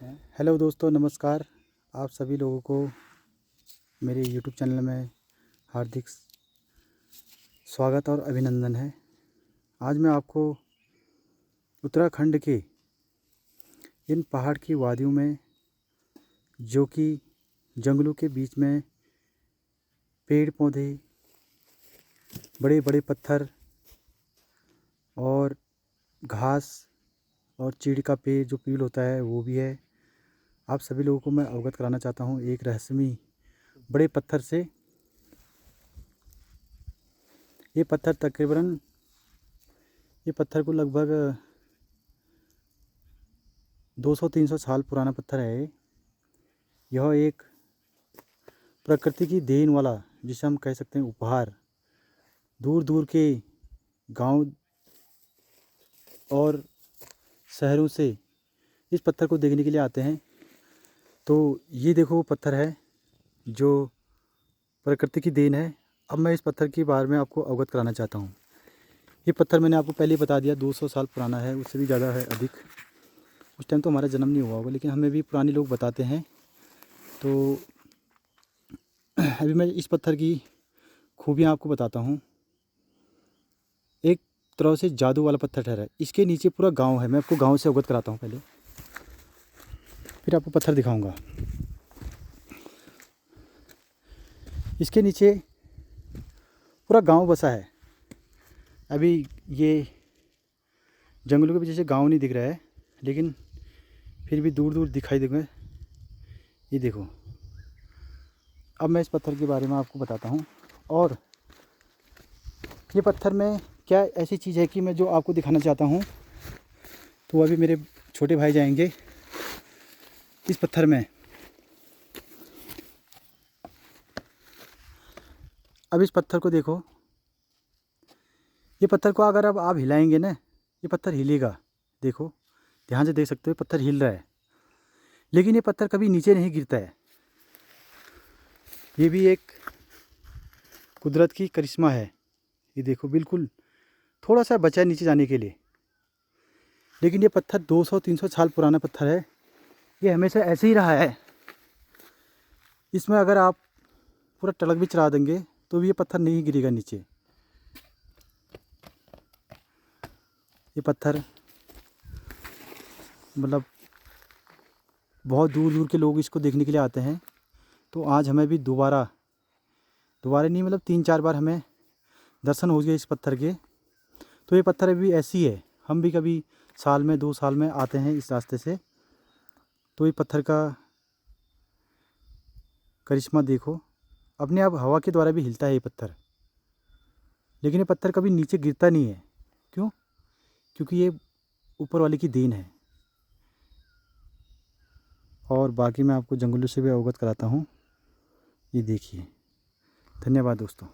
Hello दोस्तों, नमस्कार। आप सभी लोगों को मेरे YouTube चैनल में हार्दिक स्वागत और अभिनंदन है। आज मैं आपको उत्तराखंड के इन पहाड़ की वादियों में, जो कि जंगलों के बीच में पेड़ पौधे, बड़े बड़े पत्थर और घास और चीड़ का पेड़ जो पील होता है वो भी है, आप सभी लोगों को मैं अवगत कराना चाहता हूँ एक रहस्यमयी बड़े पत्थर से। ये पत्थर को लगभग 200-300 साल पुराना पत्थर है। यह एक प्रकृति की देन वाला, जिसे हम कह सकते हैं उपहार, दूर दूर के गांव और शहरों से इस पत्थर को देखने के लिए आते हैं। तो ये देखो वो पत्थर है जो प्रकृति की देन है। अब मैं इस पत्थर के बारे में आपको अवगत कराना चाहता हूँ। ये पत्थर मैंने आपको पहले ही बता दिया 200 साल पुराना है, उससे भी ज़्यादा है, अधिक। उस टाइम तो हमारा जन्म नहीं हुआ होगा, लेकिन हमें भी पुराने लोग बताते हैं। तो अभी मैं इस पत्थर की खूबियाँ आपको बताता हूँ। एक तरह से जादू वाला पत्थर ठहरा है। इसके नीचे पूरा गाँव है। मैं आपको गाँव से अवगत कराता हूँ पहले, फिर आपको पत्थर दिखाऊँगा। इसके नीचे पूरा गांव बसा है। अभी ये जंगलों के पीछे से गांव नहीं दिख रहा है, लेकिन फिर भी दूर दूर दिखाई देंगे। ये देखो। अब मैं इस पत्थर के बारे में आपको बताता हूँ। और ये पत्थर में क्या ऐसी चीज़ है कि मैं जो आपको दिखाना चाहता हूँ। तो अभी मेरे छोटे भाई जाएंगे इस पत्थर में। अब इस पत्थर को देखो। ये पत्थर को अगर अब आप हिलाएंगे ना, ये पत्थर हिलेगा। देखो, ध्यान से देख सकते हो, पत्थर हिल रहा है, लेकिन ये पत्थर कभी नीचे नहीं गिरता है। ये भी एक कुदरत की करिश्मा है। ये देखो, बिल्कुल थोड़ा सा बचा है नीचे जाने के लिए, लेकिन ये पत्थर 200-300 साल पुराना पत्थर है। ये हमेशा ऐसे ही रहा है। इसमें अगर आप पूरा टलक भी चला देंगे तो भी ये पत्थर नहीं गिरेगा नीचे। ये पत्थर मतलब बहुत दूर दूर के लोग इसको देखने के लिए आते हैं। तो आज हमें भी दोबारा नहीं, मतलब 3-4 बार हमें दर्शन हो गए इस पत्थर के। तो ये पत्थर अभी ऐसी है, हम भी कभी साल में 2 साल में आते हैं इस रास्ते से। तो ये पत्थर का करिश्मा देखो। अपने आप हवा के द्वारा भी हिलता है ये पत्थर, लेकिन ये पत्थर कभी नीचे गिरता नहीं है। क्यों? क्योंकि ये ऊपर वाले की देन है। और बाकी मैं आपको जंगलों से भी अवगत कराता हूँ। ये देखिए। धन्यवाद दोस्तों।